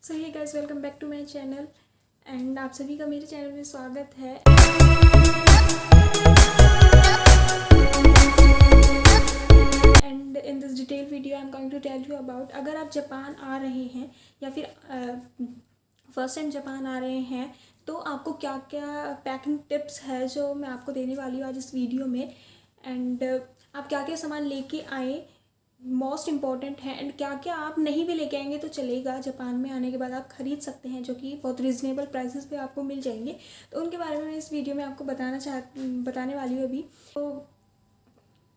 So hey guys, welcome back to my channel and आप सभी का मेरे चैनल में स्वागत है। And in this detail video I am going to tell you about, अगर आप जापान आ रहे हैं या फिर फर्स्ट टाइम जापान आ रहे हैं तो आपको क्या क्या पैकिंग टिप्स है जो मैं आपको देने वाली हूँ आज इस वीडियो में। एंड आप क्या क्या सामान लेके आए मोस्ट इम्पॉर्टेंट है, एंड क्या क्या आप नहीं भी लेके आएंगे तो चलेगा, जापान में आने के बाद आप ख़रीद सकते हैं जो कि बहुत रीज़नेबल प्राइसेस पे आपको मिल जाएंगे। तो उनके बारे में मैं इस वीडियो में आपको बताने वाली हूँ अभी। तो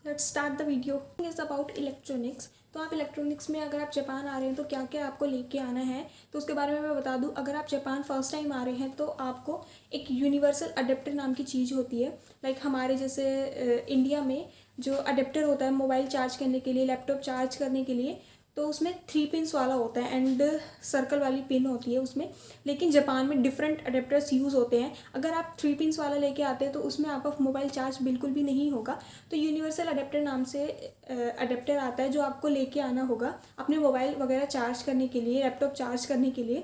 let's start the video. Is about electronics. तो आप इलेक्ट्रॉनिक्स में अगर आप जापान आ रहे हैं तो क्या क्या आपको लेके आना है तो उसके बारे में मैं बता दूं। अगर आप जापान फर्स्ट टाइम आ रहे हैं तो आपको एक यूनिवर्सल अडेप्टर नाम की चीज़ होती है। लाइक हमारे जैसे इंडिया में जो अडेप्टर होता है मोबाइल चार्ज करने के लिए, लैपटॉप चार्ज करने के लिए, तो उसमें 3 पिन्स वाला होता है एंड सर्कल वाली पिन होती है उसमें। लेकिन जापान में डिफरेंट अडेप्टर्स यूज़ होते हैं। अगर आप 3 पिन्स वाला लेके आते हैं तो उसमें आपका मोबाइल चार्ज बिल्कुल भी नहीं होगा। तो यूनिवर्सल अडेप्टर नाम से अडेप्टर आता है जो आपको लेके आना होगा अपने मोबाइल वगैरह चार्ज करने के लिए, लैपटॉप चार्ज करने के लिए।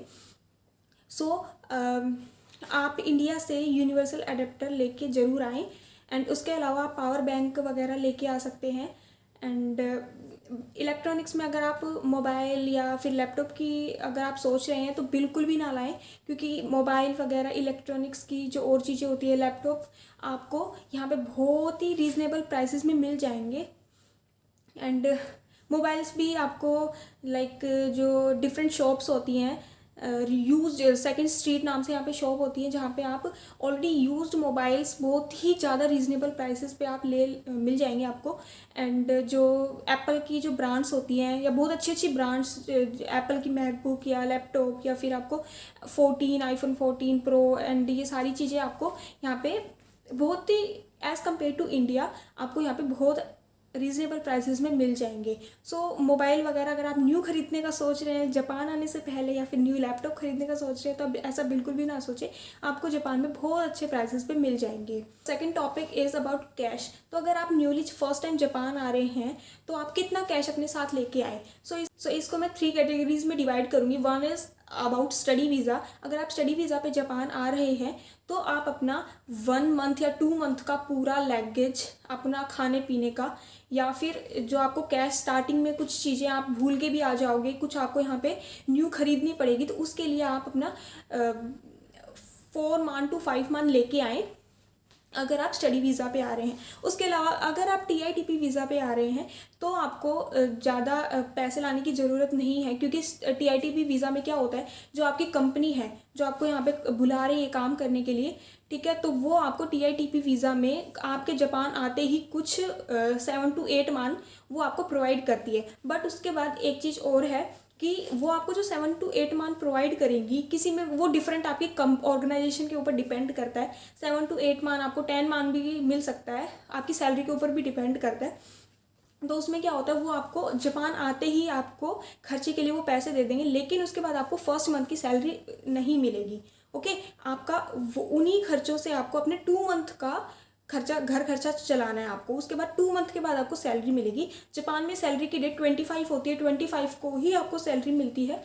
सो आप इंडिया से यूनिवर्सल अडेप्टर लेके ज़रूर आएँ। एंड उसके अलावा आप पावर बैंक वगैरह लेके आ सकते हैं। एंड इलेक्ट्रॉनिक्स में अगर आप मोबाइल या फिर लैपटॉप की अगर आप सोच रहे हैं तो बिल्कुल भी ना लाएं, क्योंकि मोबाइल वगैरह इलेक्ट्रॉनिक्स की जो और चीज़ें होती है, लैपटॉप आपको यहाँ पे बहुत ही रीज़नेबल प्राइसेस में मिल जाएंगे। एंड मोबाइल्स भी आपको लाइक जो डिफरेंट शॉप्स होती हैं, यूज्ड सेकंड स्ट्रीट नाम से यहाँ पे शॉप होती है जहाँ पे आप ऑलरेडी यूज्ड मोबाइल्स बहुत ही ज़्यादा रीज़नेबल प्राइसेस पे आप मिल जाएंगे आपको। एंड जो एप्पल की जो ब्रांड्स होती हैं या बहुत अच्छी अच्छी ब्रांड्स, एप्पल की मैकबुक या लैपटॉप या फिर आपको आईफोन 14 प्रो एंड ये सारी चीज़ें आपको यहाँ पे बहुत ही एज़ कम्पेयर टू इंडिया आपको यहाँ पे बहुत रीज़नेबल प्राइसेस में मिल जाएंगे। सो मोबाइल वगैरह अगर आप न्यू खरीदने का सोच रहे हैं जापान आने से पहले या फिर न्यू लैपटॉप खरीदने का सोच रहे हैं तो अब ऐसा बिल्कुल भी ना सोचें, आपको जापान में बहुत अच्छे प्राइसेस पे मिल जाएंगे। Second topic is about cash. तो अगर आप न्यूली फर्स्ट टाइम जापान आ रहे हैं तो आप कितना कैश अपने साथ लेके आए। सो इसको मैं 3 कैटेगरीज में डिवाइड करूँगी। One is about study visa. अगर आप स्टडी वीज़ा पे जापान आ रहे हैं तो आप अपना 1 मंथ या 2 मंथ का पूरा लगेज, अपना खाने पीने का, या फिर जो आपको कैश स्टार्टिंग में कुछ चीज़ें आप भूल के भी आ जाओगे, कुछ आपको यहाँ पे न्यू खरीदनी पड़ेगी, तो उसके लिए आप अपना 4 मंथ to 5 मंथ लेके आएँ अगर आप स्टडी वीज़ा पे आ रहे हैं। उसके अलावा अगर आप TITP वीज़ा पे आ रहे हैं तो आपको ज़्यादा पैसे लाने की ज़रूरत नहीं है, क्योंकि TITP वीज़ा में क्या होता है, जो आपकी कंपनी है जो आपको यहाँ पे बुला रही है काम करने के लिए, ठीक है, तो वो आपको TITP वीज़ा में आपके जापान आते ही कुछ 7 to 8 मंथ वो आपको प्रोवाइड करती है। बट उसके बाद एक चीज़ और है कि वो आपको जो 7 to 8 मंथ प्रोवाइड करेंगी, किसी में वो डिफरेंट आपकी ऑर्गेनाइजेशन के ऊपर डिपेंड करता है। 7 to 8 मंथ आपको 10 मंथ भी मिल सकता है, आपकी सैलरी के ऊपर भी डिपेंड करता है। तो उसमें क्या होता है, वो आपको जापान आते ही आपको खर्चे के लिए वो पैसे दे देंगे, लेकिन उसके बाद आपको फर्स्ट मंथ की सैलरी नहीं मिलेगी। ओके, आपका उन्हीं खर्चों से आपको अपने 2 मंथ का खर्चा, घर खर्चा चलाना है आपको। उसके बाद 2 मंथ के बाद आपको सैलरी मिलेगी। जापान में सैलरी की डेट 25 होती है, 25 को ही आपको सैलरी मिलती है।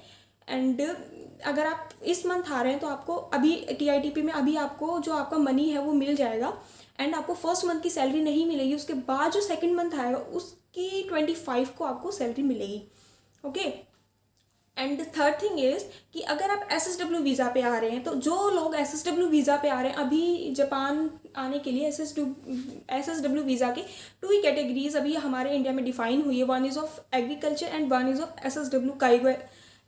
एंड अगर आप इस मंथ आ रहे हैं तो आपको अभी TITP में अभी आपको जो आपका मनी है वो मिल जाएगा एंड आपको फर्स्ट मंथ की सैलरी नहीं मिलेगी। उसके बाद जो सेकंड मंथ आएगा उसकी 25 को आपको सैलरी मिलेगी। Okay, and third thing is कि अगर आप SSW वीज़ा पे आ रहे हैं, तो जो लोग SSW वीज़ा पे आ रहे हैं अभी जापान आने के लिए, SSW वीज़ा के 2 ही कैटेगरीज अभी हमारे इंडिया में डिफाइन हुई है। One is of agriculture and one is of SSW काइगो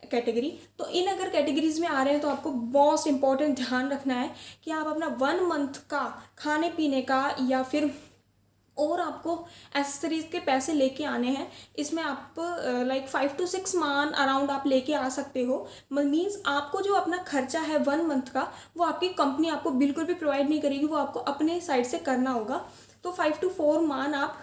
कैटेगरी। तो इन अगर कैटेगरीज में आ रहे हैं तो आपको मोस्ट इम्पॉर्टेंट ध्यान रखना है कि आप अपना 1 मंथ का खाने पीने का या फिर और आपको एसेसरीज के पैसे लेके आने हैं। इसमें आप लाइक 5 to 6 मंथ अराउंड आप लेके आ सकते हो। मीन्स आपको जो अपना खर्चा है 1 मंथ का वो आपकी कंपनी आपको बिल्कुल भी प्रोवाइड नहीं करेगी, वो आपको अपने साइड से करना होगा। तो 5 to 4 मंथ आप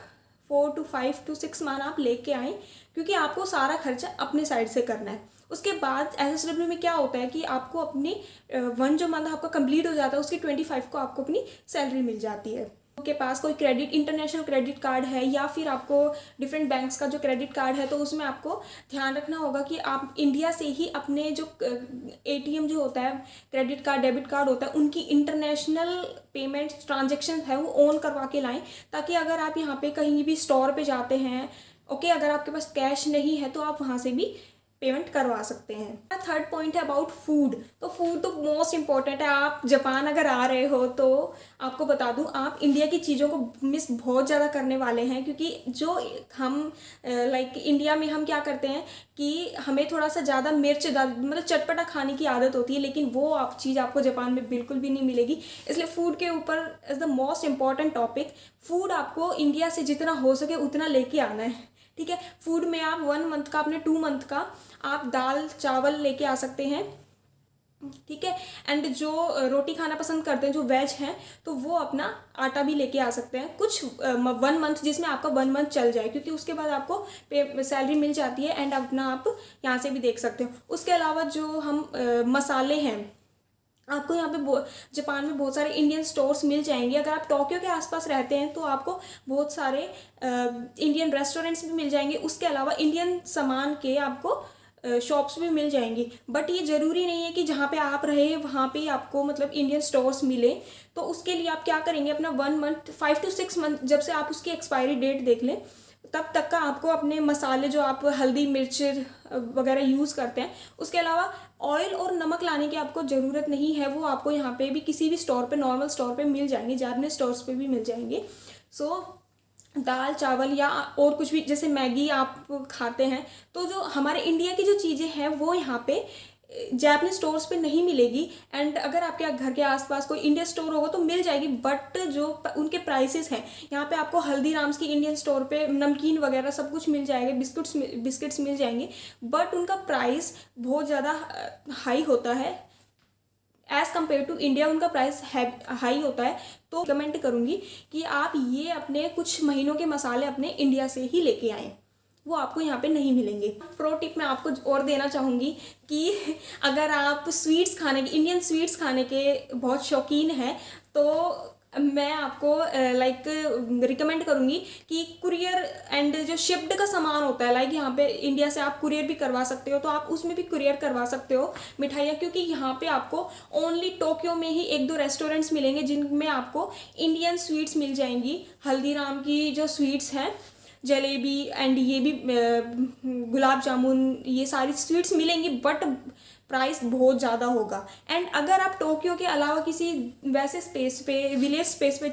4 to 5 to 6 मंथ आप लेके आएँ, क्योंकि आपको सारा खर्चा अपने साइड से करना है। उसके बाद SSW में क्या होता है कि आपको अपनी 1 जो मंथ आपका कंप्लीट हो जाता है उसकी 25 को आपको अपनी सैलरी मिल जाती है। के पास कोई क्रेडिट इंटरनेशनल क्रेडिट कार्ड है या फिर आपको डिफरेंट बैंक्स का जो क्रेडिट कार्ड है, तो उसमें आपको ध्यान रखना होगा कि आप इंडिया से ही अपने जो एटीएम जो होता है, क्रेडिट कार्ड डेबिट कार्ड होता है, उनकी इंटरनेशनल पेमेंट ट्रांजेक्शन है वो ऑन करवा के लाएं, ताकि अगर आप यहाँ पे कहीं भी स्टोर पे जाते हैं, ओके, अगर आपके पास कैश नहीं है तो आप वहाँ से भी पेमेंट करवा सकते हैं। थर्ड पॉइंट है अबाउट फूड। तो फूड तो मोस्ट इम्पॉर्टेंट है। आप जापान अगर आ रहे हो तो आपको बता दूं, आप इंडिया की चीज़ों को मिस बहुत ज़्यादा करने वाले हैं, क्योंकि जो हम लाइक इंडिया में हम क्या करते हैं कि हमें थोड़ा सा ज़्यादा मिर्च मतलब चटपटा खाने की आदत होती है, लेकिन वो आप चीज़ आपको जापान में बिल्कुल भी नहीं मिलेगी। इसलिए फूड के ऊपर is the most important topic. Food आपको इंडिया से जितना हो सके उतना लेके आना है, ठीक है। फूड में आप 1 मंथ का, अपने 2 मंथ का आप दाल चावल लेके आ सकते हैं, ठीक है। एंड जो रोटी खाना पसंद करते हैं, जो वेज हैं, तो वो अपना आटा भी लेके आ सकते हैं, कुछ 1 मंथ, जिसमें आपका 1 मंथ चल जाए, क्योंकि उसके बाद आपको सैलरी मिल जाती है एंड अपना आप यहाँ से भी देख सकते हो। उसके अलावा जो हम मसाले हैं, आपको यहाँ पे जापान में बहुत सारे इंडियन स्टोर्स मिल जाएंगे। अगर आप टोक्यो के आसपास रहते हैं तो आपको बहुत सारे इंडियन रेस्टोरेंट्स भी मिल जाएंगे। उसके अलावा इंडियन सामान के आपको शॉप्स भी मिल जाएंगी। बट ये ज़रूरी नहीं है कि जहाँ पे आप रहे वहाँ पे आपको मतलब इंडियन स्टोर्स मिले। तो उसके लिए आप क्या करेंगे, अपना 1 मंथ 5 to 6 मंथ, जब से आप उसकी एक्सपायरी डेट देख लें, तब तक का आपको अपने मसाले जो आप हल्दी मिर्च वगैरह यूज़ करते हैं, उसके अलावा ऑयल और नमक लाने की आपको ज़रूरत नहीं है। वो आपको यहाँ पे भी किसी भी स्टोर पे, नॉर्मल स्टोर पे मिल जाएंगे, जापानीज स्टोर्स पे भी मिल जाएंगे। सो दाल चावल या और कुछ भी, जैसे मैगी आप खाते हैं, तो जो हमारे इंडिया की जो चीज़ें हैं वो यहाँ पे जापानीज स्टोर्स पे नहीं मिलेगी। एंड अगर आपके घर के आसपास कोई इंडियन स्टोर होगा तो मिल जाएगी, बट जो उनके प्राइसेस हैं, यहाँ पे आपको हल्दीराम्स की इंडियन स्टोर पे नमकीन वगैरह सब कुछ मिल जाएगा, बिस्किट्स मिल जाएंगे, बट उनका प्राइस बहुत ज़्यादा हाई होता है एज़ कम्पेयर टू इंडिया। उनका प्राइस हाई होता है। तो कमेंट करूँगी कि आप ये अपने कुछ महीनों के मसाले अपने इंडिया से ही लेके आएँ, वो आपको यहाँ पे नहीं मिलेंगे। प्रो टिप मैं आपको और देना चाहूँगी कि अगर आप स्वीट्स खाने के, इंडियन स्वीट्स खाने के बहुत शौकीन हैं, तो मैं आपको लाइक रिकमेंड करूँगी कि कुरियर एंड जो शिप्ड का सामान होता है, लाइक यहाँ पे इंडिया से आप कुरियर भी करवा सकते हो, तो आप उसमें भी कुरियर करवा सकते हो मिठाइयाँ, क्योंकि यहाँ पे आपको ओनली टोक्यो में ही 1-2 रेस्टोरेंट्स मिलेंगे जिनमें आपको इंडियन स्वीट्स मिल जाएंगी। हल्दीराम की जो स्वीट्स हैं, जलेबी एंड ये भी गुलाब जामुन, ये सारी स्वीट्स मिलेंगी, बट प्राइस बहुत ज़्यादा होगा। एंड अगर आप टोक्यो के अलावा किसी वैसे स्पेस पे, विलेज स्पेस पे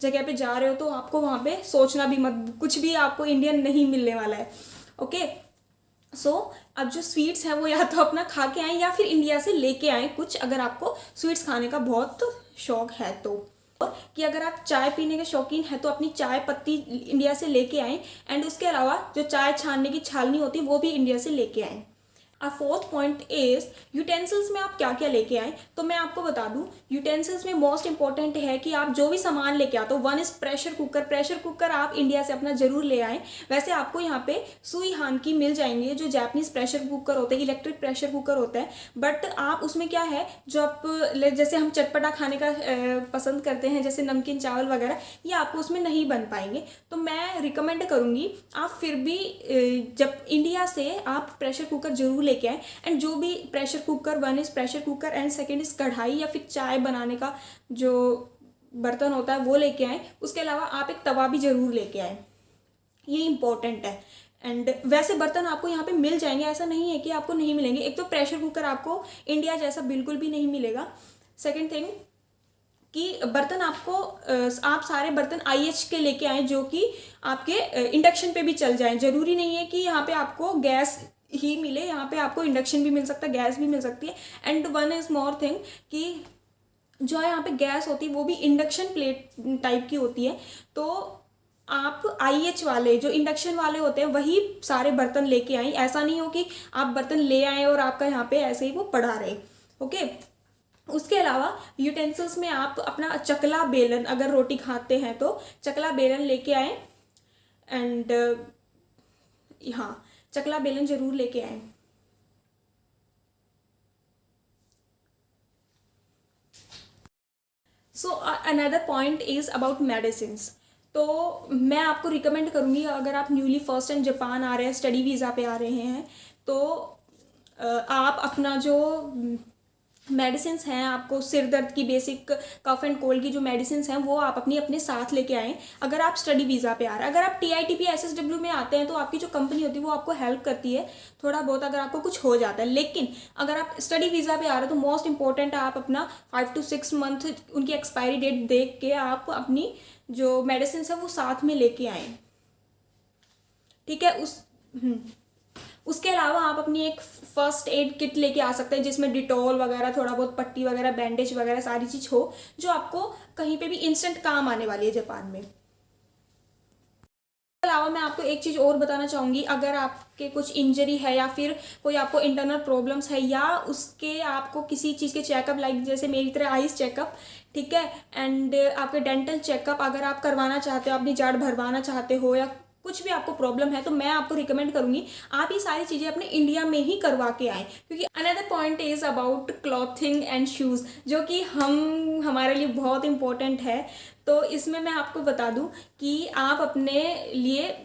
जगह पे जा रहे हो, तो आपको वहाँ पे सोचना भी मत, कुछ भी आपको इंडियन नहीं मिलने वाला है, ओके। सो अब जो स्वीट्स हैं वो या तो अपना खा के आएँ या फिर इंडिया से लेके आएँ कुछ, अगर आपको स्वीट्स खाने का बहुत शौक है तो। कि अगर आप चाय पीने के शौकीन हैं तो अपनी चाय पत्ती इंडिया से लेके आएँ, एंड उसके अलावा जो चाय छानने की छालनी होती है वो भी इंडिया से लेके आएँ। A fourth point is utensils में आप क्या क्या लेके आएँ। तो मैं आपको बता दूं, यूटेंसिल्स में मोस्ट इंपॉर्टेंट है कि आप जो भी सामान लेके आते हो, 1 is pressure cooker. Pressure cooker आप इंडिया से अपना ज़रूर ले आएँ। वैसे आपको यहाँ पे सुई हान की मिल जाएंगे, जो जापानीज प्रेशर कुकर होते हैं, इलेक्ट्रिक प्रेशर कुकर होता है, बट आप उसमें क्या है, जो आप जैसे हम चटपटा खाने का पसंद करते हैं, जैसे नमकीन चावल वगैरह, ये आपको उसमें नहीं बन पाएंगे। तो मैं रिकमेंड करूँगी आप फिर भी जब इंडिया से आप प्रेशर कुकर जरूर लेके आए। एंड जो भी pressure cooker, 1 is pressure cooker and 2nd is कढ़ाई या फिर चाय बनाने का जो बर्तन होता है वो लेके आए। उसके अलावा आप एक तवा भी ज़रूर लेके आए, ये इंपॉर्टेंट है। एंड वैसे बर्तन आपको यहाँ पे मिल जाएंगे, ऐसा नहीं है कि आपको नहीं मिलेंगे। एक तो प्रेशर कुकर आपको इंडिया जैसा बिल्कुल भी नहीं मिलेगा। सेकेंड थिंग कि बर्तन आपको आप सारे बर्तन IH के लेके आए, जो कि आपके इंडक्शन पे भी चल जाएं। ज़रूरी नहीं है कि यहाँ पे आपको गैस ही मिले, यहाँ पे आपको इंडक्शन भी मिल सकता है, गैस भी मिल सकती है। एंड 1 इज़ मोर थिंग कि जो यहाँ पे गैस होती है वो भी इंडक्शन प्लेट टाइप की होती है। तो आप IH वाले, जो इंडक्शन वाले होते हैं, वही सारे बर्तन लेके आए। ऐसा नहीं हो कि आप बर्तन ले आए और आपका यहाँ पे ऐसे ही वो पड़ा रहे, ओके। उसके अलावा यूटेंसिल्स में आप अपना चकला बेलन, अगर रोटी खाते हैं तो चकला बेलन लेके आए। एंड हाँ, चकला बेलन जरूर लेके आए। So another point is about medicines. तो मैं आपको रिकमेंड करूँगी, अगर आप न्यूली फर्स्ट टाइम जापान आ रहे हैं, स्टडी वीज़ा पे आ रहे हैं, तो आप अपना जो मेडिसिन्स हैं, आपको सिर दर्द की बेसिक कफ एंड कोल्ड की जो मेडिसिन्स हैं वो आप अपने साथ लेके आएँ अगर आप स्टडी वीज़ा पे आ रहे हैं। अगर आप TITP SSW में आते हैं तो आपकी जो कंपनी होती है वो आपको हेल्प करती है थोड़ा बहुत अगर आपको कुछ हो जाता है। लेकिन अगर आप स्टडी वीज़ा पे आ रहे हैं तो मोस्ट इंपॉर्टेंट आप अपना 5 to 6 मंथ उनकी एक्सपायरी डेट देख के आप अपनी जो मेडिसिन्स है वो साथ में लेके आएँ, ठीक है। उसके अलावा आप अपनी एक फर्स्ट एड किट लेके आ सकते हैं जिसमें डिटॉल वगैरह, थोड़ा बहुत पट्टी वगैरह, बैंडेज वगैरह सारी चीज़ हो जो आपको कहीं पे भी इंस्टेंट काम आने वाली है जापान में। इसके अलावा मैं आपको एक चीज़ और बताना चाहूँगी, अगर आपके कुछ इंजरी है या फिर कोई आपको इंटरनल प्रॉब्लम्स है या उसके आपको किसी चीज़ के चेकअप, लाइक जैसे मेरी तरह आइज चेकअप, ठीक है, एंड आपके डेंटल चेकअप अगर आप करवाना चाहते हो, अपनी जाड़ भरवाना चाहते हो या कुछ भी आपको प्रॉब्लम है, तो मैं आपको रिकमेंड करूँगी आप ये सारी चीज़ें अपने इंडिया में ही करवा के आएँ। क्योंकि another point is about clothing and shoes, जो कि हमारे लिए बहुत इम्पोर्टेंट है। तो इसमें मैं आपको बता दूं कि आप अपने लिए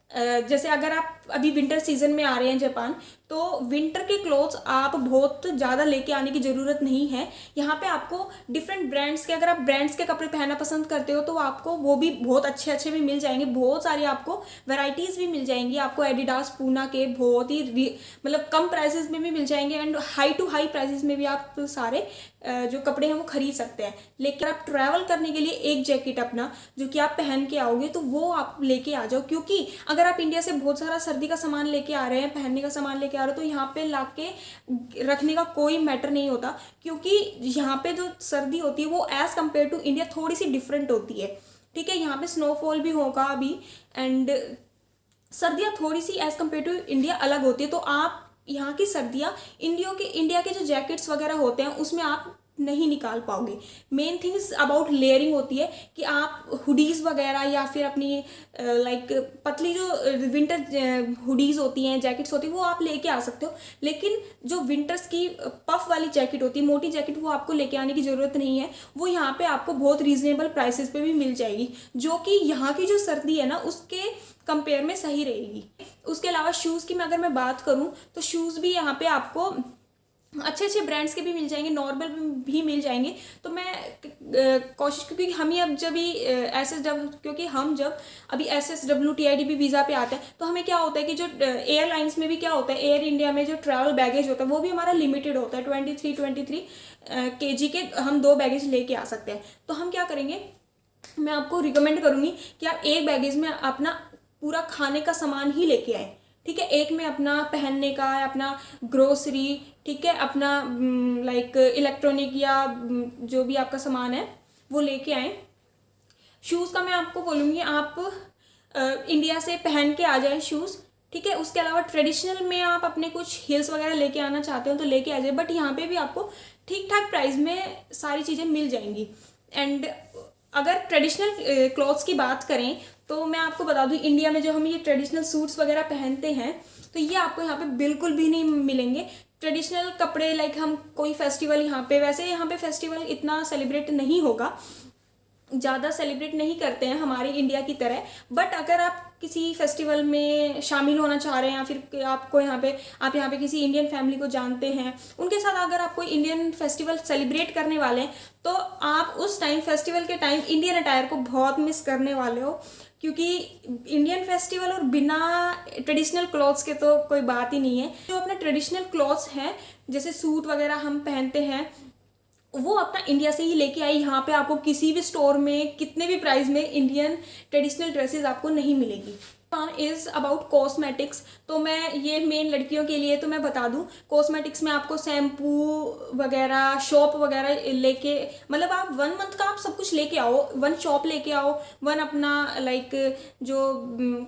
जैसे अगर आप अभी विंटर सीजन में आ रहे हैं जापान, तो विंटर के क्लोथ्स आप बहुत ज़्यादा लेके आने की ज़रूरत नहीं है। यहाँ पे आपको डिफरेंट ब्रांड्स के, अगर आप ब्रांड्स के कपड़े पहनना पसंद करते हो तो आपको वो भी बहुत अच्छे अच्छे भी मिल जाएंगे, बहुत सारी आपको वैरायटीज़ भी मिल जाएंगी। आपको एडिडास, पूना के बहुत ही मतलब कम प्राइसेस में भी मिल जाएंगे and high to high prices में भी आप सारे जो कपड़े हैं वो खरीद सकते हैं। लेकिन आप ट्रैवल करने के लिए एक जैकेट अपना जो कि आप पहन के आओगे तो वो आप लेके आ जाओ, क्योंकि अगर आप इंडिया से बहुत सारा सर्दी का सामान लेके आ रहे हैं, पहनने का सामान लेके आ रहे हो, तो यहाँ पे लाके रखने का कोई मैटर नहीं होता, क्योंकि यहाँ पे जो सर्दी होती है वो एज कम्पेयर टू इंडिया थोड़ी सी डिफरेंट होती है, ठीक है। यहाँ पे स्नोफॉल भी होगा अभी एंड सर्दियाँ थोड़ी सी एज कम्पेयर टू इंडिया अलग होती है। तो आप यहाँ की सर्दियाँ इंडिया के जो जैकेट्स वगैरह होते हैं उसमें आप नहीं निकाल पाओगे। मेन थिंग्स अबाउट लेयरिंग होती है कि आप हुडीज़ वगैरह या फिर अपनी लाइक पतली जो विंटर हुडीज़ होती हैं, जैकेट्स होती है, वो आप लेके आ सकते हो। लेकिन जो विंटर्स की पफ वाली जैकेट होती है, मोटी जैकेट, वो आपको लेके आने की ज़रूरत नहीं है। वो यहाँ पे आपको बहुत रीजनेबल प्राइसेस पे भी मिल जाएगी, जो कि यहाँ की जो सर्दी है ना उसके कंपेयर में सही रहेगी। उसके अलावा शूज़ की अगर मैं बात करूँ तो शूज़ भी यहाँ पे आपको अच्छे अच्छे ब्रांड्स के भी मिल जाएंगे, नॉर्मल भी मिल जाएंगे। तो मैं कोशिश, क्योंकि हम ही अब जब भी क्योंकि हम जब अभी SSW TITP वीज़ा पे आते हैं तो हमें क्या होता है कि जो एयरलाइंस में भी क्या होता है, एयर इंडिया में जो ट्रैवल बैगेज होता है वो भी हमारा लिमिटेड होता है, 23 kg के हम 2 बैगेज लेके आ सकते हैं। तो हम क्या करेंगे, मैं आपको रिकमेंड करूँगी कि आप एक बैगेज में अपना पूरा खाने का सामान ही लेके आए, ठीक है। एक में अपना पहनने का, अपना ग्रोसरी, ठीक है, अपना लाइक इलेक्ट्रॉनिक या जो भी आपका सामान है वो लेके आए। शूज़ का मैं आपको बोलूँगी आप इंडिया से पहन के आ जाए शूज़, ठीक है। उसके अलावा ट्रेडिशनल में आप अपने कुछ हिल्स वगैरह लेके आना चाहते हो तो लेके आ जाए, बट यहाँ पे भी आपको ठीक ठाक प्राइस में सारी चीज़ें मिल जाएंगी। एंड अगर ट्रेडिशनल क्लॉथ्स की बात करें तो मैं आपको बता दूं, इंडिया में जो हम ये ट्रेडिशनल सूट्स वगैरह पहनते हैं तो ये आपको यहाँ पे बिल्कुल भी नहीं मिलेंगे। ट्रेडिशनल कपड़े लाइक हम कोई फेस्टिवल वैसे यहाँ पे फेस्टिवल इतना सेलिब्रेट नहीं होगा, ज़्यादा सेलिब्रेट नहीं करते हैं हमारे इंडिया की तरह। बट अगर आप किसी फेस्टिवल में शामिल होना चाह रहे हैं या फिर आप यहाँ पे किसी इंडियन फैमिली को जानते हैं, उनके साथ अगर आप कोई इंडियन फेस्टिवल सेलिब्रेट करने वाले हैं तो आप उस टाइम फेस्टिवल के टाइम इंडियन अटायर को बहुत मिस करने वाले हो, क्योंकि इंडियन फेस्टिवल और बिना ट्रेडिशनल क्लॉथ्स के तो कोई बात ही नहीं है। जो अपने ट्रेडिशनल क्लॉथ्स हैं जैसे सूट वगैरह हम पहनते हैं वो अपना इंडिया से ही लेके आई। यहाँ पे आपको किसी भी स्टोर में कितने भी प्राइस में इंडियन ट्रेडिशनल ड्रेसेस आपको नहीं मिलेगी। इज़ अबाउट कॉस्मेटिक्स, तो मैं ये मेन लड़कियों के लिए तो मैं बता दूं, कॉस्मेटिक्स में आपको शैम्पू वगैरह, शॉप वगैरह लेके, मतलब आप 1 मंथ का आप सब कुछ लेके आओ, 1 शॉप लेके आओ, 1 अपना लाइक जो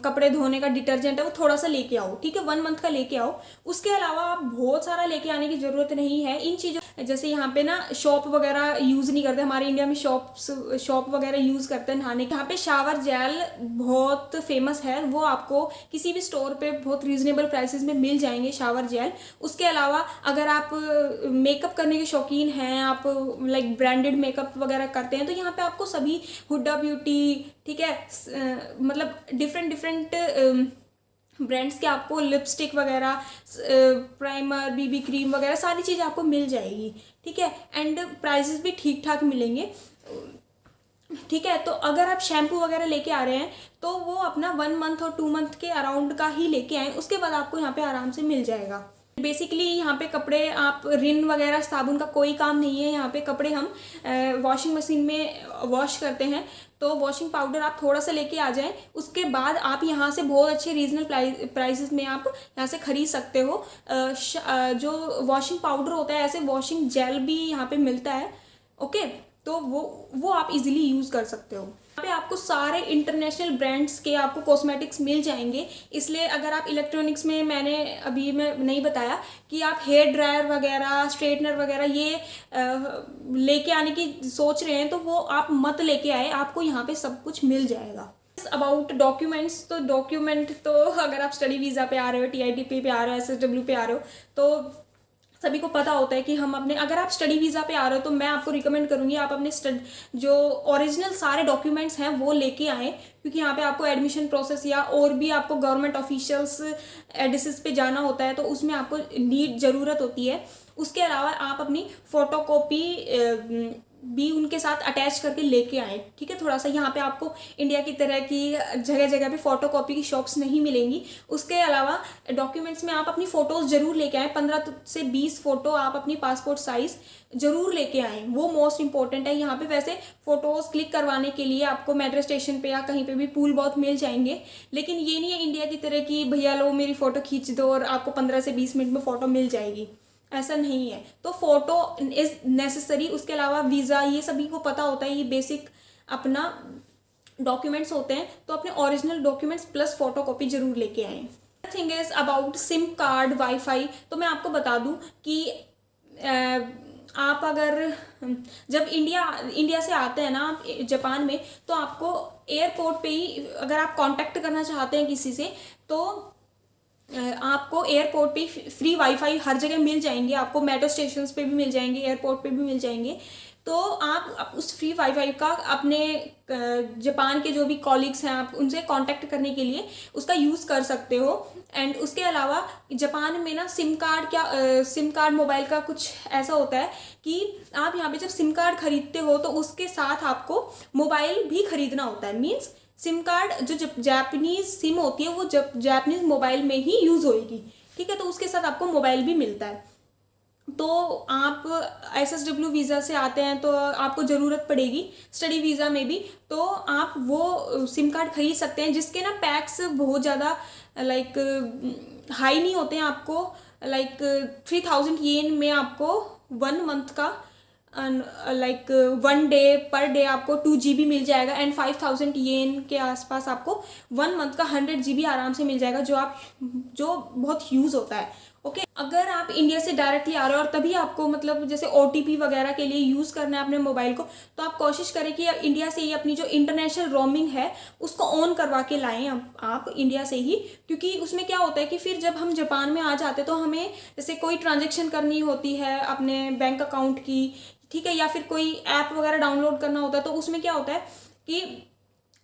कपड़े धोने का डिटर्जेंट है वो थोड़ा सा लेके आओ, ठीक है, 1 मंथ का लेके आओ। उसके अलावा आप बहुत सारा लेके आने की ज़रूरत नहीं है। इन चीज़ों जैसे यहाँ पे ना शॉप वगैरह यूज़ नहीं करते, हमारे इंडिया में शॉप वगैरह यूज़ करते हैं नहाने के। यहाँ पे शावर जेल बहुत फेमस है, वो आपको किसी भी स्टोर पे बहुत रीजनेबल प्राइसेस में मिल जाएंगे शावर जेल। उसके अलावा अगर आप मेकअप करने के शौकीन हैं, आप लाइक ब्रांडेड मेकअप वगैरह करते हैं, तो यहाँ पे आपको सभी हुडा ब्यूटी, ठीक है, मतलब डिफरेंट ब्रांड्स के आपको लिपस्टिक वगैरह, प्राइमर, बीबी क्रीम वगैरह सारी चीज़ें आपको मिल जाएगी, ठीक है। एंड प्राइसेस भी ठीक ठाक मिलेंगे, ठीक है। तो अगर आप शैम्पू वगैरह लेके आ रहे हैं तो वो अपना 1 मंथ और 2 मंथ के अराउंड का ही लेके आएँ, उसके बाद आपको यहाँ पे आराम से मिल जाएगा। बेसिकली यहाँ पे कपड़े आप रिन वगैरह साबुन का कोई काम नहीं है, यहाँ पे कपड़े हम वॉशिंग मशीन में वॉश करते हैं। तो वॉशिंग पाउडर आप थोड़ा सा लेके आ जाएं, उसके बाद आप यहाँ से बहुत अच्छे रीजनल प्राइसेस में आप यहाँ से ख़रीद सकते हो। जो वॉशिंग पाउडर होता है, ऐसे वॉशिंग जेल भी यहाँ पे मिलता है, ओके। तो वो आप इजीली यूज़ कर सकते हो। यहाँ पे आपको सारे इंटरनेशनल ब्रांड्स के आपको कॉस्मेटिक्स मिल जाएंगे। इसलिए अगर आप इलेक्ट्रॉनिक्स में, मैं नहीं बताया कि आप हेयर ड्रायर वगैरह, स्ट्रेटनर वगैरह ये लेके आने की सोच रहे हैं, तो वो आप मत लेके आए, आपको यहाँ पे सब कुछ मिल जाएगा। अबाउट डॉक्यूमेंट्स, तो डॉक्यूमेंट तो अगर आप स्टडी वीज़ा पे आ रहे हो, TITP पे आ रहे हो, SSW पे आ रहे हो, तो सभी को पता होता है कि हम अपने, अगर आप स्टडी वीज़ा पे आ रहे हो तो मैं आपको रिकमेंड करूँगी आप अपने जो ओरिजिनल सारे डॉक्यूमेंट्स हैं वो लेके आएँ, क्योंकि यहाँ पे आपको एडमिशन प्रोसेस या और भी आपको गवर्नमेंट ऑफिशियल्स एडिसिस पे जाना होता है, तो उसमें आपको ज़रूरत होती है। उसके अलावा आप अपनी फ़ोटोकॉपी भी उनके साथ अटैच करके लेके आए, ठीक है। थोड़ा सा यहाँ पे आपको इंडिया की तरह की जगह जगह पे फोटोकॉपी की शॉप्स नहीं मिलेंगी। उसके अलावा डॉक्यूमेंट्स में आप अपनी फ़ोटोज़ ज़रूर लेके आएँ, 15 से 20 फ़ोटो आप अपनी पासपोर्ट साइज़ ज़रूर लेके आएँ, वो मोस्ट इंपॉर्टेंट है। यहाँ पे वैसे फ़ोटोज़ क्लिक करवाने के लिए आपको मेट्रो स्टेशन पे या कहीं पे भी पूल बहुत मिल जाएंगे, लेकिन ये नहीं है इंडिया की तरह कि भैया लो मेरी फ़ोटो खींच दो और आपको 15 से 20 मिनट में फ़ोटो मिल जाएगी, ऐसा नहीं है। तो फोटो इज़ नेसेसरी। उसके अलावा वीज़ा, ये सभी को पता होता है, ये बेसिक अपना डॉक्यूमेंट्स होते हैं, तो अपने ओरिजिनल डॉक्यूमेंट्स प्लस फोटोकॉपी जरूर लेके आएँ। Thing is about SIM card, wifi, तो मैं आपको बता दूं कि आप अगर जब इंडिया से आते हैं ना आप जापान में, तो आपको एयरपोर्ट पे ही अगर आप कांटेक्ट करना चाहते हैं किसी से, तो आपको एयरपोर्ट पे फ्री वाईफाई हर जगह मिल जाएंगे, आपको मेट्रो स्टेशंस पे भी मिल जाएंगे, एयरपोर्ट पे भी मिल जाएंगे। तो आप उस फ्री वाईफाई का अपने जापान के जो भी कॉलीग्स हैं, आप उनसे कांटेक्ट करने के लिए उसका यूज़ कर सकते हो। एंड उसके अलावा जापान में ना सिम कार्ड मोबाइल का कुछ ऐसा होता है कि आप यहाँ पे जब सिम कार्ड खरीदते हो तो उसके साथ आपको मोबाइल भी खरीदना होता है। मीन्स सिम कार्ड जो जापानीज सिम होती है वो जापानीज मोबाइल में ही यूज़ होएगी, ठीक है। तो उसके साथ आपको मोबाइल भी मिलता है। तो आप SSW वीज़ा से आते हैं तो आपको ज़रूरत पड़ेगी स्टडी वीज़ा में भी, तो आप वो सिम कार्ड खरीद सकते हैं जिसके ना पैक्स बहुत ज़्यादा लाइक हाई नहीं होते हैं। आपको लाइक 3000 येन में आपको 1 मंथ का लाइक 1 डे पर डे आपको 2 GB मिल जाएगा। एंड 5000 येन के आसपास आपको 1 मंथ का 100 GB आराम से मिल जाएगा, जो बहुत यूज़ होता है, ओके। अगर आप इंडिया से डायरेक्टली आ रहे हो और तभी आपको मतलब जैसे OTP वगैरह के लिए यूज़ करना है अपने मोबाइल को, तो आप कोशिश करें कि इंडिया से ही अपनी जो इंटरनेशनल रोमिंग है उसको ऑन करवा के लाएं आप इंडिया से ही। क्योंकि उसमें क्या होता है कि फिर जब हम जापान में आ जाते तो हमें जैसे कोई ट्रांजेक्शन करनी होती है अपने बैंक अकाउंट की, ठीक है, या फिर कोई ऐप वगैरह डाउनलोड करना होता है, तो उसमें क्या होता है कि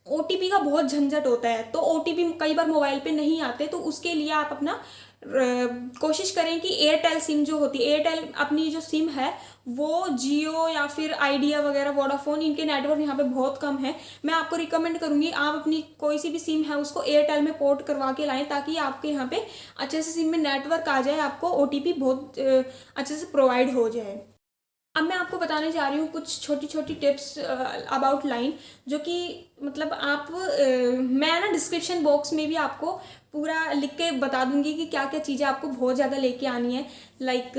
OTP का बहुत झंझट होता है। तो OTP कई बार मोबाइल पे नहीं आते, तो उसके लिए आप अपना कोशिश करें कि एयरटेल सिम जो होती है, एयरटेल अपनी जो सिम है वो जियो या फिर आइडिया वगैरह, वोडाफोन, इनके नेटवर्क यहाँ पे बहुत कम है। मैं आपको रिकमेंड करूँगी आप अपनी कोई सी भी सिम है उसको एयरटेल में पोर्ट करवा के लाएं, ताकि आपके यहाँ पे अच्छे से सिम में नेटवर्क आ जाए, आपको OTP बहुत अच्छे से प्रोवाइड हो जाए। अब मैं आपको बताने जा रही हूँ कुछ छोटी छोटी टिप्स अबाउट लाइन, जो कि मतलब आप मैं ना डिस्क्रिप्शन बॉक्स में भी आपको पूरा लिख के बता दूंगी कि क्या क्या चीज़ें आपको बहुत ज़्यादा लेके आनी है। लाइक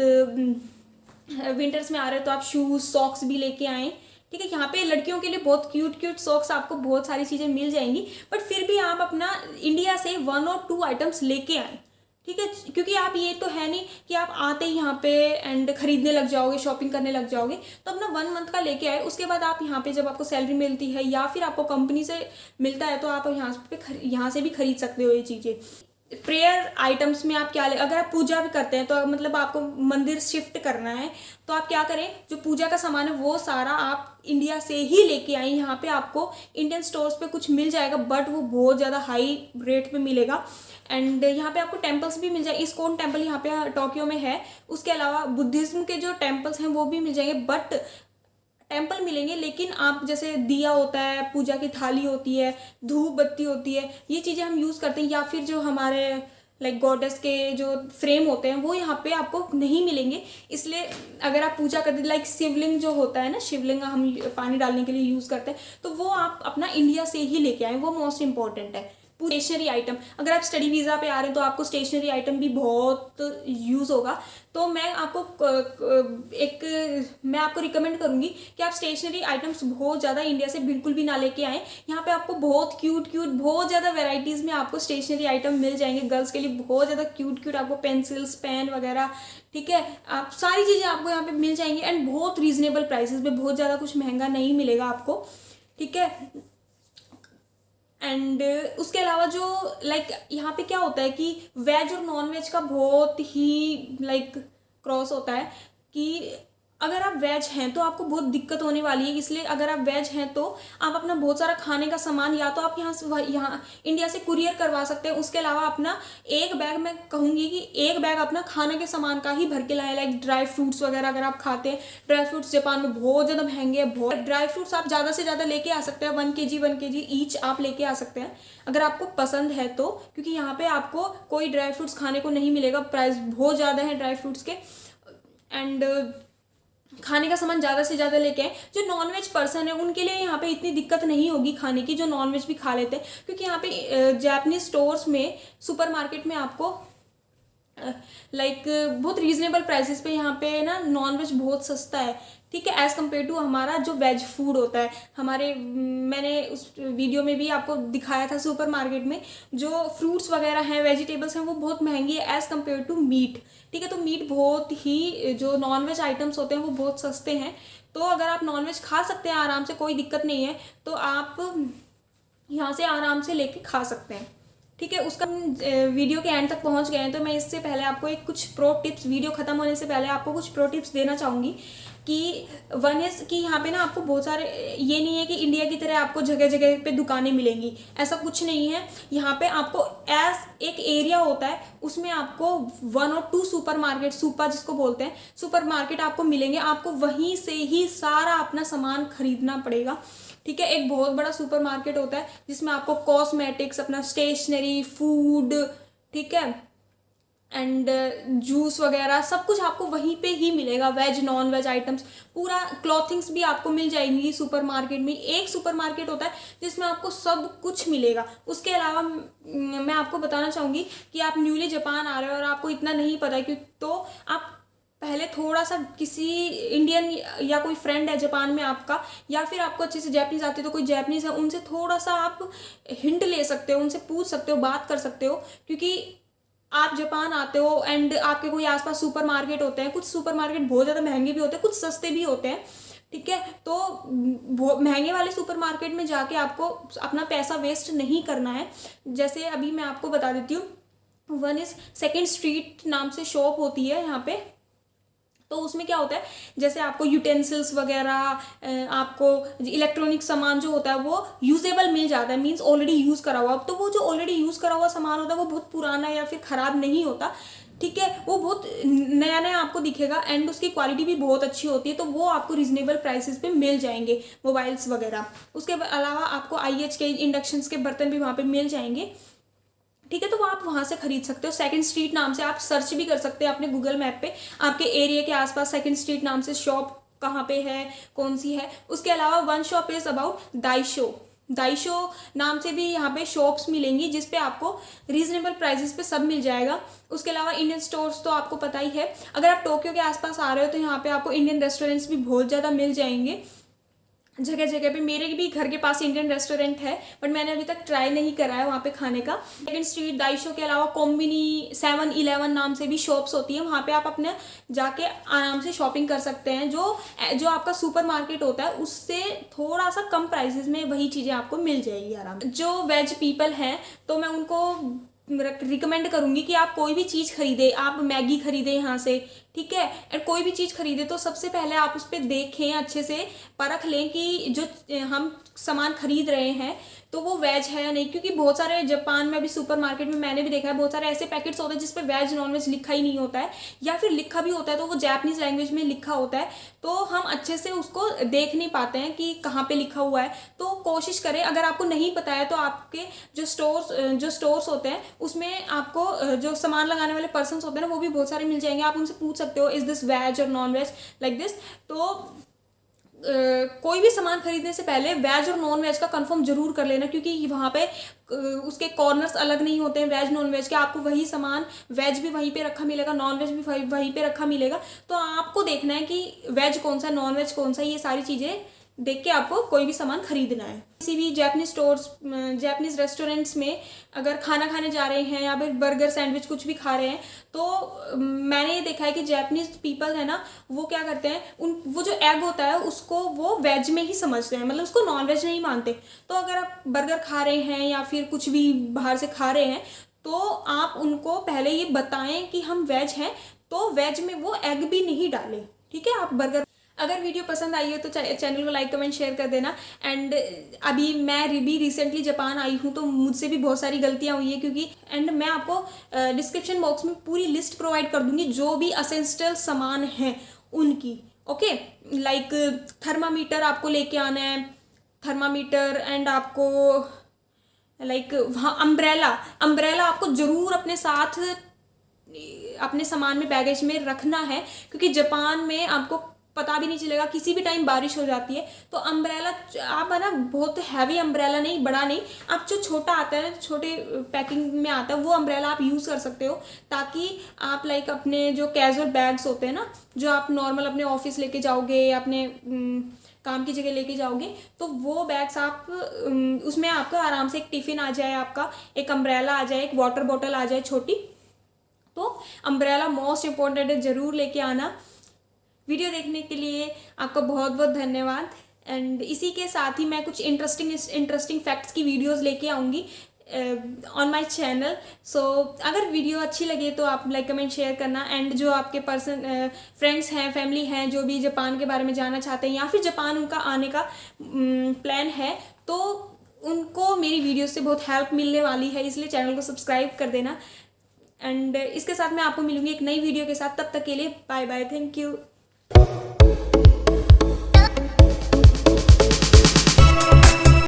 विंटर्स में आ रहे हो तो आप शूज़, सॉक्स भी लेके आएँ, ठीक है। यहाँ पे लड़कियों के लिए बहुत क्यूट सॉक्स, आपको बहुत सारी चीज़ें मिल जाएंगी, बट फिर भी आप अपना इंडिया से 1 और 2 आइटम्स लेके आएँ, ठीक है, क्योंकि आप ये तो है नहीं कि आप आते ही यहाँ पे एंड खरीदने लग जाओगे, शॉपिंग करने लग जाओगे। तो अपना 1 मंथ का लेके आए, उसके बाद आप यहाँ पे जब आपको सैलरी मिलती है या फिर आपको कंपनी से मिलता है तो आप यहाँ से भी खरीद सकते हो ये चीज़ें। प्रेयर आइटम्स में आप क्या ले, अगर आप पूजा भी करते हैं तो मतलब आपको मंदिर शिफ्ट करना है तो आप क्या करें, जो पूजा का सामान है वो सारा आप इंडिया से ही लेके आए। यहाँ पे आपको इंडियन स्टोर्स पे कुछ मिल जाएगा बट वो बहुत ज़्यादा हाई रेट पे मिलेगा। एंड यहाँ पे आपको टेम्पल्स भी मिल जाए, इस्कॉन टेम्पल यहाँ पे टोक्यो में है। उसके अलावा बुद्धिज्म के जो टेम्पल्स हैं वो भी मिल जाएंगे, बट टेम्पल मिलेंगे लेकिन आप जैसे दिया होता है, पूजा की थाली होती है, धूप बत्ती होती है, ये चीज़ें हम यूज़ करते हैं, या फिर जो हमारे लाइक गॉडेस के जो फ्रेम होते हैं वो यहाँ पे आपको नहीं मिलेंगे। इसलिए अगर आप पूजा करते लाइक शिवलिंग जो होता है ना, शिवलिंग हम पानी डालने के लिए यूज़ करते हैं, तो वो आप अपना इंडिया से ही लेके आए, वो मोस्ट इंपॉर्टेंट है। स्टेशनरी आइटम, अगर आप स्टडी वीज़ा पे आ रहे हैं तो आपको स्टेशनरी आइटम भी बहुत यूज़ होगा। तो मैं आपको रिकमेंड करूँगी कि आप स्टेशनरी आइटम्स बहुत ज़्यादा इंडिया से बिल्कुल भी ना लेके आएँ। यहाँ पे आपको बहुत क्यूट बहुत ज़्यादा वेराइटीज़ में आपको स्टेशनरी आइटम मिल जाएंगे। गर्ल्स के लिए बहुत ज़्यादा क्यूट आपको पेंसिल्स, पेन वगैरह, ठीक है, आप सारी चीज़ें आपको यहाँ पे मिल जाएंगी एंड बहुत रीजनेबल प्राइसेस में, बहुत ज़्यादा कुछ महंगा नहीं मिलेगा आपको, ठीक है। एंड उसके अलावा जो लाइक यहाँ पे क्या होता है कि वेज और नॉन वेज का बहुत ही लाइक क्रॉस होता है कि अगर आप वेज हैं तो आपको बहुत दिक्कत होने वाली है। इसलिए अगर आप वेज हैं तो आप अपना बहुत सारा खाने का सामान या तो आप यहाँ इंडिया से कुरियर करवा सकते हैं। उसके अलावा अपना एक बैग, मैं कहूँगी कि एक बैग अपना खाने के सामान का ही भर के लाएं, लाइक ड्राई फ्रूट्स वगैरह अगर आप खाते हैं। ड्राई फ्रूट्स जापान में बहुत ज़्यादा महंगे हैं, बहुत। ड्राई फ्रूट्स आप ज़्यादा से ज़्यादा लेके आ सकते हैं, 1 kg ईच आप लेके आ सकते हैं अगर आपको पसंद है तो, क्योंकि यहाँ पे आपको कोई ड्राई फ्रूट्स खाने को नहीं मिलेगा, प्राइस बहुत ज़्यादा है ड्राई फ्रूट्स के। एंड खाने का सामान ज़्यादा से ज़्यादा लेके आए। जो नॉनवेज पर्सन है उनके लिए यहाँ पे इतनी दिक्कत नहीं होगी खाने की, जो नॉनवेज भी खा लेते हैं, क्योंकि यहाँ पे जापानीज स्टोर्स में, सुपरमार्केट में आपको लाइक बहुत रीजनेबल प्राइसेस पे यहाँ पे ना नॉनवेज बहुत सस्ता है, ठीक है, एज़ कम्पेयर टू हमारा जो वेज फूड होता है। मैंने उस वीडियो में भी आपको दिखाया था, सुपरमार्केट में जो फ्रूट्स वगैरह हैं, वेजिटेबल्स हैं, वो बहुत महंगी है एज़ कम्पेयर टू मीट, ठीक है। तो मीट बहुत ही, जो नॉनवेज आइटम्स होते हैं वो बहुत सस्ते हैं। तो अगर आप नॉनवेज खा सकते हैं आराम से, कोई दिक्कत नहीं है, तो आप यहाँ से आराम से लेके खा सकते हैं, ठीक है। उसका वीडियो के एंड तक पहुंच गए हैं तो मैं इससे पहले आपको कुछ प्रो टिप्स, वीडियो खत्म होने से पहले आपको कुछ प्रो टिप्स देना चाहूँगी कि वन इज कि यहाँ पे ना आपको बहुत सारे, ये नहीं है कि इंडिया की तरह आपको जगह जगह पे दुकानें मिलेंगी, ऐसा कुछ नहीं है। यहाँ पे आपको एक एरिया होता है, उसमें आपको 1 और 2 सुपरमार्केट, सुपा जिसको बोलते हैं, सुपरमार्केट आपको मिलेंगे। आपको वहीं से ही सारा अपना सामान खरीदना पड़ेगा, ठीक है। एक बहुत बड़ा सुपरमार्केट होता है जिसमें आपको कॉस्मेटिक्स, अपना स्टेशनरी, फूड, ठीक है, एंड जूस वगैरह सब कुछ आपको वहीं पे ही मिलेगा। वेज नॉन वेज आइटम्स, पूरा क्लॉथिंग्स भी आपको मिल जाएंगी सुपरमार्केट में। एक सुपरमार्केट होता है जिसमें आपको सब कुछ मिलेगा। उसके अलावा मैं आपको बताना चाहूँगी कि आप न्यूली जापान आ रहे हो और आपको इतना नहीं पता है, तो आप पहले थोड़ा सा किसी इंडियन या कोई फ्रेंड है जापान में आपका, या फिर आपको अच्छे से जापानीज़ आती है तो कोई जापानीज़ है, उनसे थोड़ा सा आप हिंट ले सकते हो, उनसे पूछ सकते हो, बात कर सकते हो, क्योंकि आप जापान आते हो एंड आपके कोई आसपास सुपरमार्केट होते हैं। कुछ सुपरमार्केट बहुत ज़्यादा महंगे भी होते हैं, कुछ सस्ते भी होते हैं, ठीक है। तो महंगे वाले सुपरमार्केट में जाके आपको अपना पैसा वेस्ट नहीं करना है। जैसे अभी मैं आपको बता देती हूँ, 1 इज सेकेंड स्ट्रीट नाम से शॉप होती है यहाँ पे। तो उसमें क्या होता है, जैसे आपको यूटेंसिल्स वगैरह, आपको इलेक्ट्रॉनिक सामान जो होता है वो यूजेबल मिल जाता है, मींस ऑलरेडी यूज़ करा हुआ। तो वो जो ऑलरेडी यूज़ करा हुआ सामान होता है वो बहुत पुराना या फिर ख़राब नहीं होता, ठीक है, वो बहुत नया नया आपको दिखेगा एंड उसकी क्वालिटी भी बहुत अच्छी होती है। तो वो आपको रीजनेबल प्राइसेस पे मिल जाएंगे, मोबाइल्स वगैरह। उसके अलावा आपको IH के इंडक्शंस के बर्तन भी वहाँ पे मिल जाएंगे, ठीक है। तो वो आप वहाँ से खरीद सकते हो। सेकंड स्ट्रीट नाम से आप सर्च भी कर सकते हैं अपने गूगल मैप पे, आपके एरिया के आसपास सेकंड स्ट्रीट नाम से शॉप कहाँ पे है, कौन सी है। उसके अलावा 1 शॉप इज़ अबाउट दाइशो नाम से भी यहाँ पे शॉप्स मिलेंगी, जिस पे आपको रीजनेबल प्राइसेस पे सब मिल जाएगा। उसके अलावा इंडियन स्टोर्स तो आपको पता ही है। अगर आप टोक्यो के आसपास आ रहे हो तो यहाँ पे आपको इंडियन रेस्टोरेंट्स भी बहुत ज़्यादा मिल जाएंगे, जगह जगह पे। मेरे भी घर के पास इंडियन रेस्टोरेंट है, बट मैंने अभी तक ट्राई नहीं करा है वहाँ पे खाने का। सेकंड स्ट्रीट दाइशो के अलावा कोम्बिनी 7-11 नाम से भी शॉप्स होती हैं, वहाँ पे आप अपने जाके आराम से शॉपिंग कर सकते हैं। जो आपका सुपर मार्केट होता है उससे थोड़ा सा कम प्राइसेस में वही चीज़ें आपको मिल जाएगी आराम से। जो वेज पीपल हैं तो मैं उनको रिकमेंड करूँगी कि आप कोई भी चीज़ खरीदे, आप मैगी खरीदें यहाँ से, ठीक है, और कोई भी चीज़ खरीदे तो सबसे पहले आप उस पर देखें, अच्छे से परख लें कि जो हम सामान खरीद रहे हैं तो वो वेज है या नहीं। क्योंकि बहुत सारे जापान में अभी सुपर मार्केट में मैंने भी देखा है बहुत सारे ऐसे पैकेट्स होते हैं जिस पे वेज नॉन वेज लिखा ही नहीं होता है, या फिर लिखा भी होता है तो वो जापानीज लैंग्वेज में लिखा होता है, तो हम अच्छे से उसको देख नहीं पाते हैं कि कहाँ पे लिखा हुआ है। तो कोशिश करें, अगर आपको नहीं पता है तो आपके जो स्टोर्स होते हैं उसमें आपको जो सामान लगाने वाले पर्सन होते हैं ना वो भी बहुत सारे मिल जाएंगे। आप उनसे पूछ सकते हो इज दिस वेज और नॉन वेज लाइक दिस। तो कोई भी सामान खरीदने से पहले वेज और नॉन वेज का कंफर्म जरूर कर लेना, क्योंकि वहाँ पे उसके कॉर्नर्स अलग नहीं होते हैं वेज नॉन वेज के। आपको वही सामान वेज भी वहीं पे रखा मिलेगा, नॉन वेज भी वहीं पे रखा मिलेगा। तो आपको देखना है कि वेज कौन सा नॉन वेज कौन सा, ये सारी चीज़ें देख के आपको कोई भी सामान खरीदना है। किसी भी जापानीज स्टोर्स, जापानीज रेस्टोरेंट्स में अगर खाना खाने जा रहे हैं या फिर बर्गर सैंडविच कुछ भी खा रहे हैं तो मैंने ये देखा है कि जापानीज पीपल है ना वो क्या करते हैं, वो जो एग होता है उसको वो वेज में ही समझते हैं, मतलब उसको नॉन वेज नहीं मानते। तो अगर आप बर्गर खा रहे हैं या फिर कुछ भी बाहर से खा रहे हैं तो आप उनको पहले ये बताएं कि हम वेज हैं, तो वेज में वो एग भी नहीं डालें, ठीक है। आप बर्गर, अगर वीडियो पसंद आई हो तो चैनल को लाइक कमेंट शेयर कर देना। एंड अभी मैं भी रिसेंटली जापान आई हूँ तो मुझसे भी बहुत सारी गलतियाँ हुई है क्योंकि, एंड मैं आपको डिस्क्रिप्शन बॉक्स में पूरी लिस्ट प्रोवाइड कर दूंगी जो भी असेंशियल सामान हैं उनकी, ओके। लाइक थर्मामीटर आपको लेके आना है, थर्मामीटर, एंड आपको लाइक वहाँ अम्ब्रेला आपको ज़रूर अपने साथ अपने सामान में बैगेज में रखना है, क्योंकि जापान में आपको पता भी नहीं चलेगा, किसी भी टाइम बारिश हो जाती है। तो अम्ब्रेला आप है ना, बहुत हैवी अम्ब्रेला नहीं, बड़ा नहीं, आप जो छोटा आता है, छोटे पैकिंग में आता है वो अम्ब्रेला आप यूज़ कर सकते हो, ताकि आप लाइक अपने जो कैजुअल बैग्स होते हैं ना, जो आप नॉर्मल अपने ऑफिस लेके जाओगे, अपने काम की जगह लेके जाओगे, तो वो बैग्स आप उसमें आपका आराम से एक टिफ़िन आ जाए, आपका एक अम्ब्रेला आ जाए, एक वाटर बॉटल आ जाए छोटी। तो अम्ब्रेला मोस्ट इम्पॉर्टेंट है, ज़रूर लेके आना। वीडियो देखने के लिए आपका बहुत बहुत धन्यवाद। एंड इसी के साथ ही मैं कुछ इंटरेस्टिंग फैक्ट्स की वीडियोस लेके आऊँगी ऑन माय चैनल। सो अगर वीडियो अच्छी लगे तो आप लाइक कमेंट शेयर करना। एंड जो आपके फ्रेंड्स हैं, फैमिली हैं, जो भी जापान के बारे में जानना चाहते हैं या फिर जापान उनका आने का प्लान है, तो उनको मेरी वीडियो से बहुत हेल्प मिलने वाली है, इसलिए चैनल को सब्सक्राइब कर देना। एंड इसके साथ मैं आपको मिलूंगी एक नई वीडियो के साथ, तब तक के लिए बाय बाय, थैंक यू।